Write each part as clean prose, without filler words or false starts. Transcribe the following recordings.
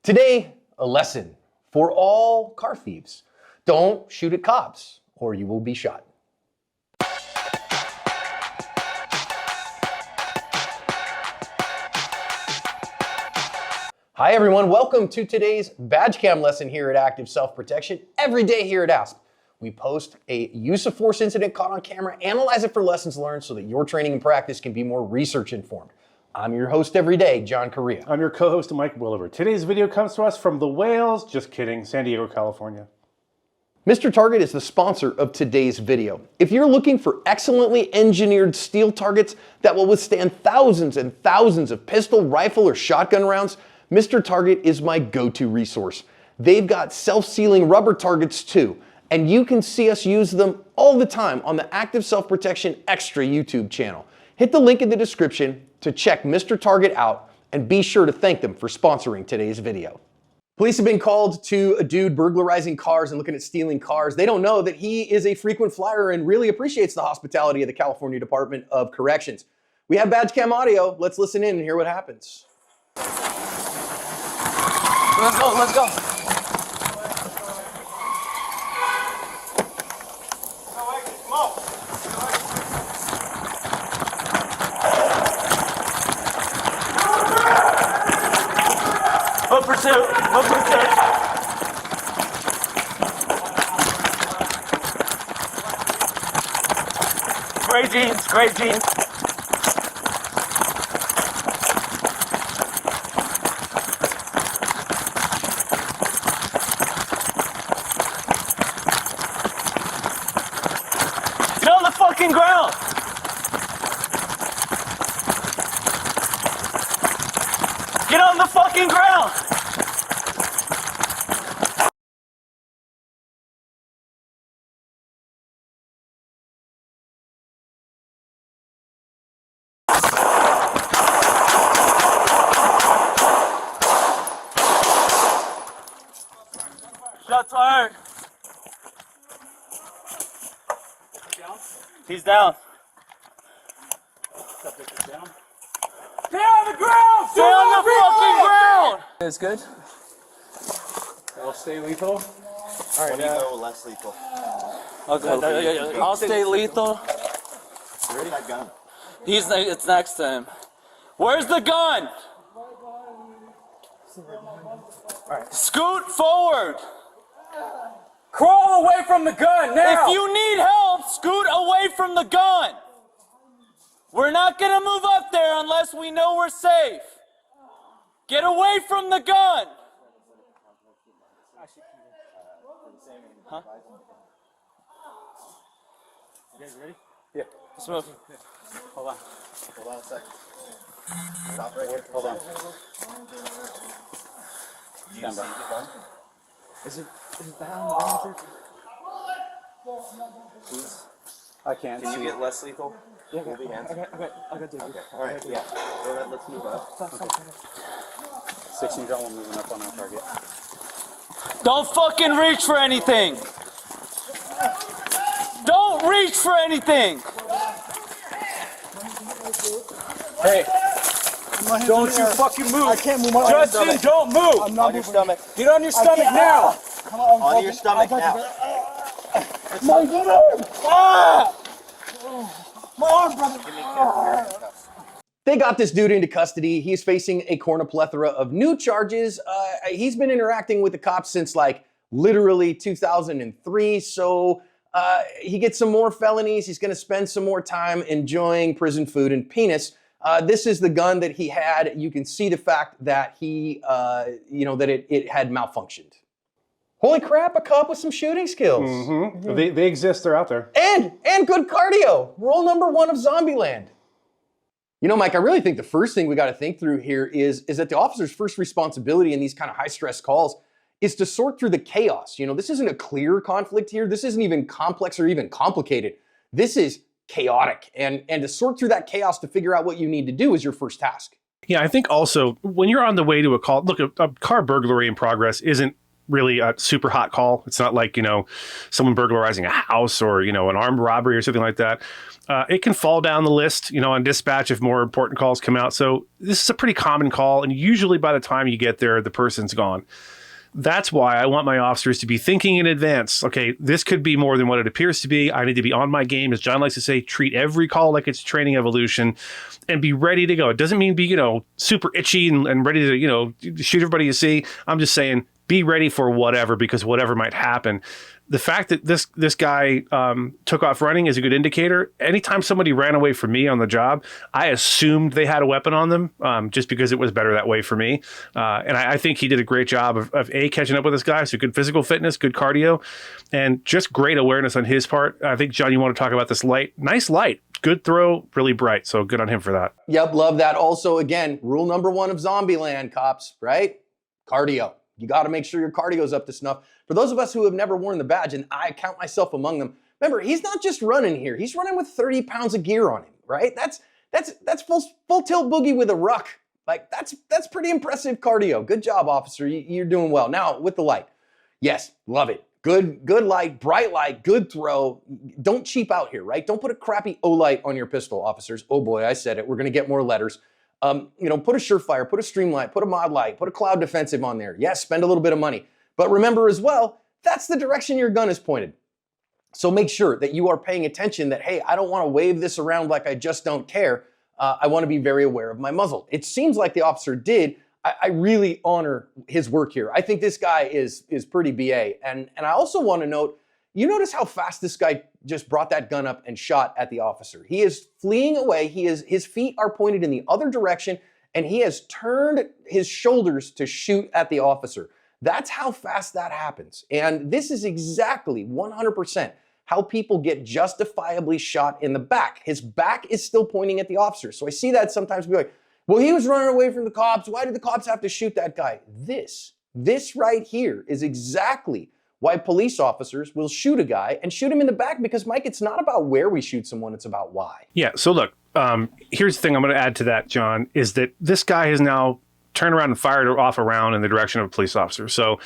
Today, a lesson for all car thieves. Don't shoot at cops or you will be shot. Hi everyone, welcome to today's badge cam lesson here at Active Self-Protection. Every day here at ASP, we post a use of force incident caught on camera, analyze it for lessons learned so that your training and practice can be more research informed. I'm your host every day, John Correa. I'm your co-host, Mike Williver. Today's video comes to us from the Whales, just kidding, San Diego, California. Mr. Target is the sponsor of today's video. If you're looking for excellently engineered steel targets that will withstand thousands and thousands of pistol, rifle, or shotgun rounds, Mr. Target is my go-to resource. They've got self-sealing rubber targets too, and you can see us use them all the time on the Active Self-Protection Extra YouTube channel. Hit the link in the description to check Mr. Target out and be sure to thank them for sponsoring today's video. Police have been called to a dude burglarizing cars and looking at stealing cars. They don't know that he is a frequent flyer and really appreciates the hospitality of the California Department of Corrections. We have badge cam audio. Let's listen in and hear what happens. Let's go, let's go. What pursuit? What pursuit? Gray jeans, gray jeans. Get on the fucking ground! Get on the fucking ground! Shots fired. He's down. Stay on the ground! Stay on the fucking ground! It's good. I'll stay lethal. All right, Go less lethal. I'll stay lethal. Where's that gun? It's next to him. Where's the gun? Scoot forward. Crawl away from the gun now! If you need help, scoot away from the gun. We're not gonna move up there unless we know we're safe. Get away from the gun. Huh? You guys ready? Yeah. Let's move. Hold on. Hold on a second. Stop right here. Hold on. Do you see the gun? Is it down? I can't. Can you get less lethal? Yeah, Hold your hands. okay, dude. Okay. All right. Yeah. Go ahead. Let's move up. 16 gun one moving up on our target. Don't fucking reach for anything. Don't reach for anything. Hey, don't you fucking move. I can't move my Justin, don't move. I'm not on your stomach. Get on your stomach now. On your stomach now. My arm, brother. Give me handcuffs. They got this dude into custody. He's facing a plethora of new charges. He's been interacting with the cops since like literally 2003. So he gets some more felonies. He's going to spend some more time enjoying prison food and penis. This is the gun that he had. You can see the fact that he, that it had malfunctioned. Holy crap, a cop with some shooting skills. Mm-hmm. They exist, they're out there. And good cardio. Rule number 1 of Zombieland. You know, Mike, I really think the first thing we got to think through here is that the officer's first responsibility in these kind of high-stress calls is to sort through the chaos. You know, this isn't a clear conflict here. This isn't even complex or even complicated. This is chaotic. And to sort through that chaos to figure out what you need to do is your first task. Yeah, I think also when you're on the way to a call, look, a car burglary in progress isn't really a super hot call. It's not like, someone burglarizing a house or, an armed robbery or something like that. It can fall down the list, on dispatch if more important calls come out. So this is a pretty common call. And usually by the time you get there, the person's gone. That's why I want my officers to be thinking in advance. Okay, this could be more than what it appears to be. I need to be on my game. As John likes to say, treat every call like it's training evolution and be ready to go. It doesn't mean be, super itchy and ready to, shoot everybody you see. I'm just saying be ready for whatever, because whatever might happen. The fact that this guy took off running is a good indicator. Anytime somebody ran away from me on the job, I assumed they had a weapon on them, just because it was better that way for me. And I think he did a great job of catching up with this guy. So good physical fitness, good cardio, and just great awareness on his part. I think, John, you want to talk about this light. Nice light. Good throw, really bright. So good on him for that. Yep, love that. Also, again, rule number 1 of Zombieland, cops, right? Cardio. You got to make sure your cardio's up to snuff. For those of us who have never worn the badge, and I count myself among them, remember, he's not just running here. He's running with 30 pounds of gear on him, right? That's full tilt boogie with a ruck. Like, that's pretty impressive cardio. Good job, officer. You're doing well. Now, with the light. Yes, love it. Good light, bright light, good throw. Don't cheap out here, right? Don't put a crappy O-light on your pistol, officers. Oh boy, I said it. We're going to get more letters. Put a Surefire, put a Streamlight, put a Mod Light, put a Cloud Defensive on there. Yes, spend a little bit of money. But remember as well, that's the direction your gun is pointed. So make sure that you are paying attention that, hey, I don't want to wave this around like I just don't care. I want to be very aware of my muzzle. It seems like the officer did. I really honor his work here. I think this guy is pretty BA. And I also want to note, you notice how fast this guy just brought that gun up and shot at the officer. He is fleeing away. His feet are pointed in the other direction, and he has turned his shoulders to shoot at the officer. That's how fast that happens. And this is exactly 100% how people get justifiably shot in the back. His back is still pointing at the officer. So I see that sometimes be like, well, he was running away from the cops. Why did the cops have to shoot that guy? This right here is exactly why police officers will shoot a guy and shoot him in the back, because, Mike, it's not about where we shoot someone, it's about why. Yeah, so look, here's the thing I'm going to add to that, John, is that this guy has now turned around and fired off a round in the direction of a police officer. So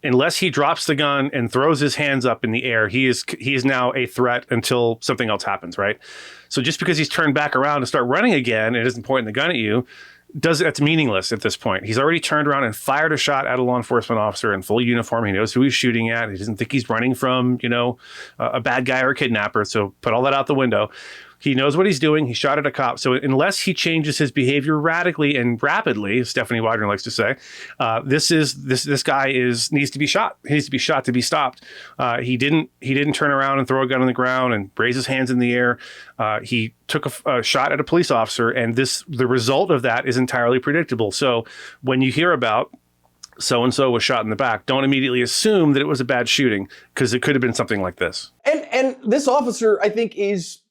unless he drops the gun and throws his hands up in the air, he is now a threat until something else happens, right? So just because he's turned back around to start running again and isn't pointing the gun at you, that's meaningless at this point. He's already turned around and fired a shot at a law enforcement officer in full uniform. He knows who he's shooting at. He doesn't think he's running from, a bad guy or a kidnapper. So put all that out the window. He knows what he's doing. He shot at a cop. So unless he changes his behavior radically and rapidly, as Stephanie Widener likes to say, this guy needs to be shot. He needs to be shot to be stopped. He didn't turn around and throw a gun on the ground and raise his hands in the air. He took a shot at a police officer, and the result of that is entirely predictable. So when you hear about so-and-so was shot in the back, don't immediately assume that it was a bad shooting, because it could have been something like this. And this officer, I think, is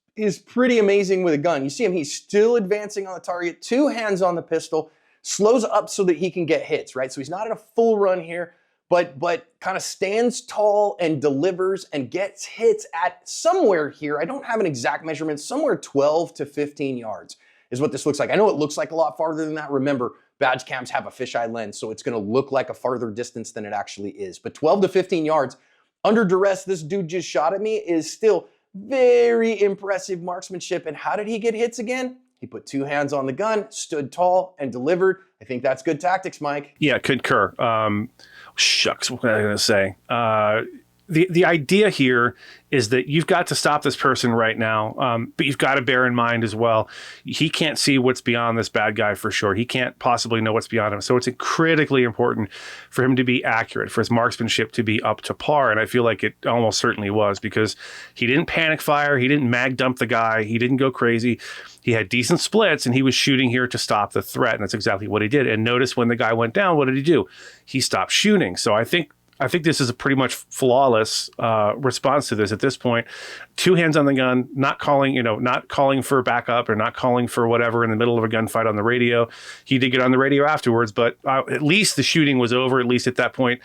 pretty amazing with a gun. You see him, he's still advancing on the target, 2 hands on the pistol, slows up so that he can get hits, right? So he's not in a full run here, but kind of stands tall and delivers and gets hits at somewhere here. I don't have an exact measurement, somewhere 12 to 15 yards is what this looks like. I know it looks like a lot farther than that. Remember, badge cams have a fisheye lens, so it's gonna look like a farther distance than it actually is. But 12 to 15 yards, under duress, this dude just shot at me, is still very impressive marksmanship. And how did he get hits again? He put 2 hands on the gun, stood tall, and delivered. I think that's good tactics, Mike. Yeah, concur. Shucks, what was I going to say? The idea here is that you've got to stop this person right now, but you've got to bear in mind as well, he can't see what's beyond this bad guy for sure. He can't possibly know what's beyond him. So it's critically important for him to be accurate, for his marksmanship to be up to par. And I feel like it almost certainly was, because he didn't panic fire. He didn't mag dump the guy. He didn't go crazy. He had decent splits, and he was shooting here to stop the threat. And that's exactly what he did. And notice when the guy went down, what did he do? He stopped shooting. So I think this is a pretty much flawless response to this point. 2 hands on the gun, not calling for backup or not calling for whatever in the middle of a gunfight on the radio. He did get on the radio afterwards, but at least the shooting was over. At least at that point,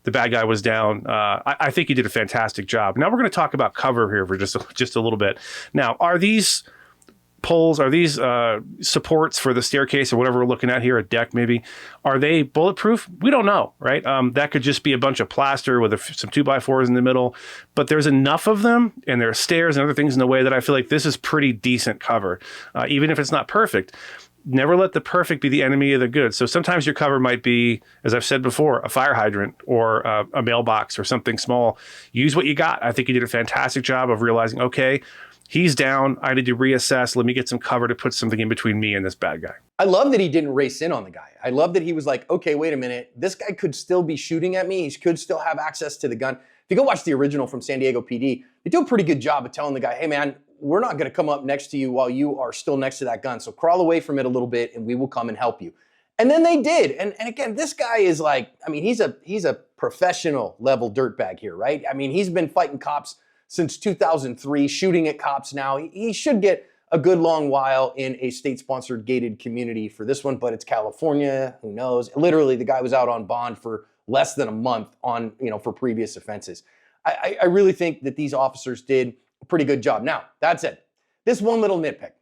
the bad guy was down. I think he did a fantastic job. Now we're going to talk about cover here for just a little bit. Now, are these poles, are these supports for the staircase or whatever we're looking at here, a deck maybe, are they bulletproof? We don't know, right? That could just be a bunch of plaster with some 2x4s in the middle, but there's enough of them and there are stairs and other things in the way that I feel like this is pretty decent cover, even if it's not perfect. Never let the perfect be the enemy of the good. So sometimes your cover might be, as I've said before, a fire hydrant or a mailbox or something small. Use what you got. I think you did a fantastic job of realizing, okay, he's down. I need to reassess. Let me get some cover to put something in between me and this bad guy. I love that he didn't race in on the guy. I love that he was like, okay, wait a minute. This guy could still be shooting at me. He could still have access to the gun. If you go watch the original from San Diego PD, they do a pretty good job of telling the guy, hey man, we're not going to come up next to you while you are still next to that gun. So crawl away from it a little bit and we will come and help you. And then they did. And again, this guy is like, I mean, he's a professional level dirtbag here, right? I mean, he's been fighting cops since 2003, shooting at cops now. He should get a good long while in a state-sponsored gated community for this one, but it's California, who knows? Literally, the guy was out on bond for less than a month on, for previous offenses. I really think that these officers did a pretty good job. Now, that said, this one little nitpick.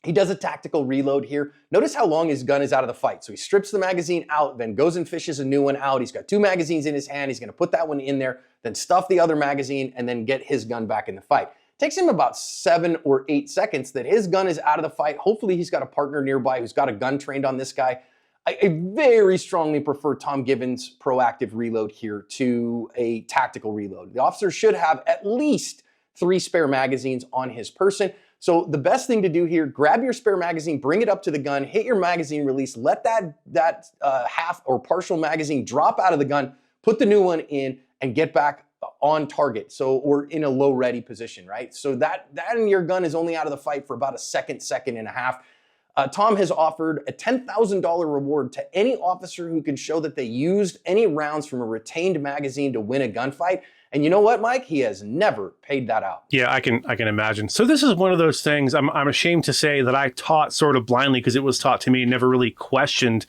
He does a tactical reload here. Notice how long his gun is out of the fight. So he strips the magazine out, then goes and fishes a new one out. He's got 2 magazines in his hand. He's going to put that one in there, then stuff the other magazine, and then get his gun back in the fight. Takes him about 7 or 8 seconds that his gun is out of the fight. Hopefully he's got a partner nearby who's got a gun trained on this guy. I very strongly prefer Tom Gibbons' proactive reload here to a tactical reload. The officer should have at least 3 spare magazines on his person. So the best thing to do here, grab your spare magazine, bring it up to the gun, hit your magazine release, let that half or partial magazine drop out of the gun, put the new one in, and get back on target. So, or in a low ready position, right? So that and your gun is only out of the fight for about a second and a half. Tom has offered a $10,000 reward to any officer who can show that they used any rounds from a retained magazine to win a gunfight. And you know what, Mike? He has never paid that out. Yeah, I can imagine. So this is one of those things I'm ashamed to say that I taught sort of blindly because it was taught to me, never really questioned.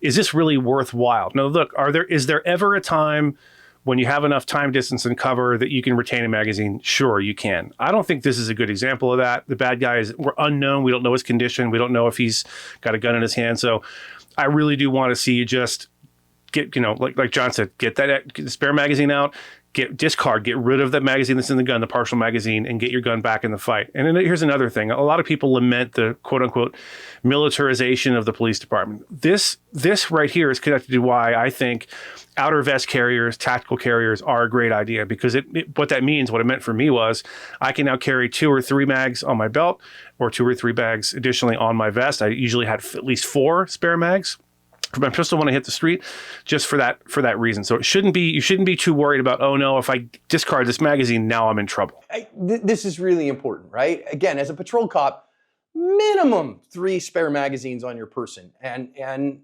Is this really worthwhile? Now, look, is there ever a time when you have enough time, distance, and cover that you can retain a magazine? Sure, you can. I don't think this is a good example of that. The bad guy we're unknown. We don't know his condition. We don't know if he's got a gun in his hand. So I really do want to see you just get, like John said, get the spare magazine out, get rid of that magazine that's in the gun, the partial magazine, and get your gun back in the fight. And then here's another thing. A lot of people lament the quote unquote militarization of the police department. This right here is connected to why I think outer vest carriers, tactical carriers are a great idea, because what it meant for me was I can now carry 2 or 3 mags on my belt or 2 or 3 bags additionally on my vest. I usually had at least 4 spare mags for my pistol when I hit the street, just for that reason. So you shouldn't be too worried about, oh no, if I discard this magazine, now I'm in trouble. This is really important, right? Again, as a patrol cop, minimum 3 spare magazines on your person. And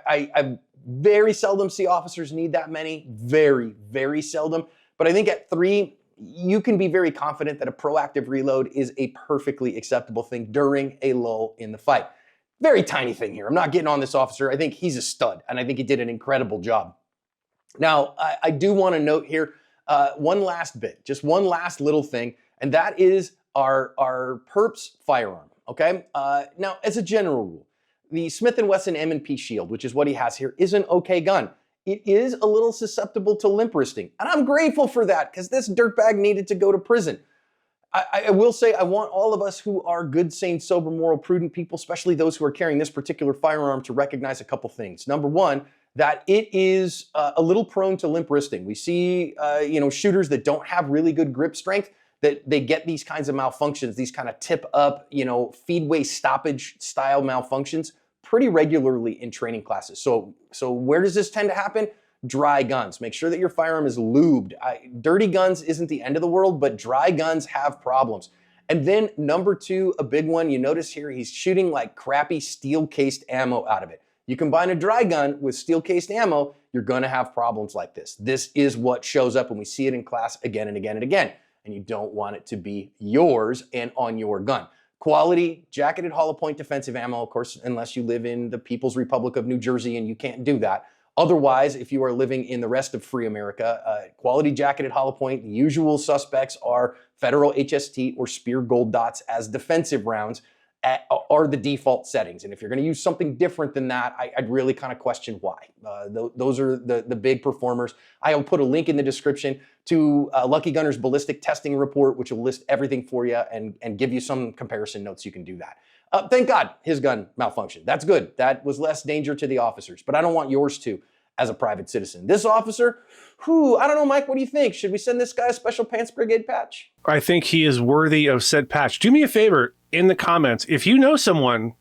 I very seldom see officers need that many, very, very seldom. But I think at 3, you can be very confident that a proactive reload is a perfectly acceptable thing during a lull in the fight. Very tiny thing here. I'm not getting on this officer. I think he's a stud, and I think he did an incredible job. Now, I do want to note here one last bit, just one last little thing, and that is our perp's firearm, okay? Now, as a general rule, the Smith & Wesson M&P Shield, which is what he has here, is an okay gun. It is a little susceptible to limp wristing, and I'm grateful for that because this dirtbag needed to go to prison. I will say I want all of us who are good, sane, sober, moral, prudent people, especially those who are carrying this particular firearm, to recognize a couple things. Number one, that it is a little prone to limp wristing. We see shooters that don't have really good grip strength, that they get these kinds of malfunctions, these kind of tip up, feedway stoppage style malfunctions pretty regularly in training classes. So where does this tend to happen? Dry guns. Make sure that your firearm is lubed. Dirty guns isn't the end of the world, but dry guns have problems. And then number 2, a big one, you notice here, he's shooting like crappy steel-cased ammo out of it. You combine a dry gun with steel-cased ammo, you're gonna have problems like this. This is what shows up, and we see it in class again and again and again. And you don't want it to be yours and on your gun. Quality, jacketed hollow point defensive ammo, of course, unless you live in the People's Republic of New Jersey and you can't do that. Otherwise, if you are living in the rest of free America, quality jacket at Hollow Point, the usual suspects are Federal HST or Spear Gold Dots as defensive rounds are the default settings. And if you're going to use something different than that, I'd really kind of question why. Those are the big performers. I'll put a link in the description to Lucky Gunner's ballistic testing report, which will list everything for you and give you some comparison notes. You can do that. Thank God his gun malfunctioned. That's good. That was less danger to the officers, but I don't want yours to as a private citizen. This officer, I don't know, Mike, what do you think? Should we send this guy a Special Pants Brigade patch? I think he is worthy of said patch. Do me a favor in the comments. If you know someone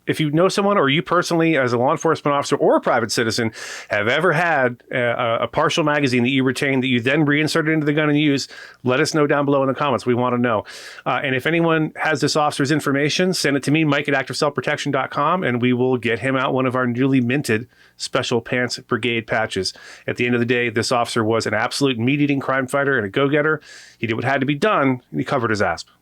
or you personally as a law enforcement officer or a private citizen have ever had a partial magazine that you retained that you then reinserted into the gun and used, let us know down below in the comments. We want to know. And if anyone has this officer's information, send it to me, Mike at ActiveSelfProtection.com, and we will get him out one of our newly minted Special Pants Brigade patches. At the end of the day, this officer was an absolute meat-eating crime fighter and a go-getter. He did what had to be done, and he covered his ass.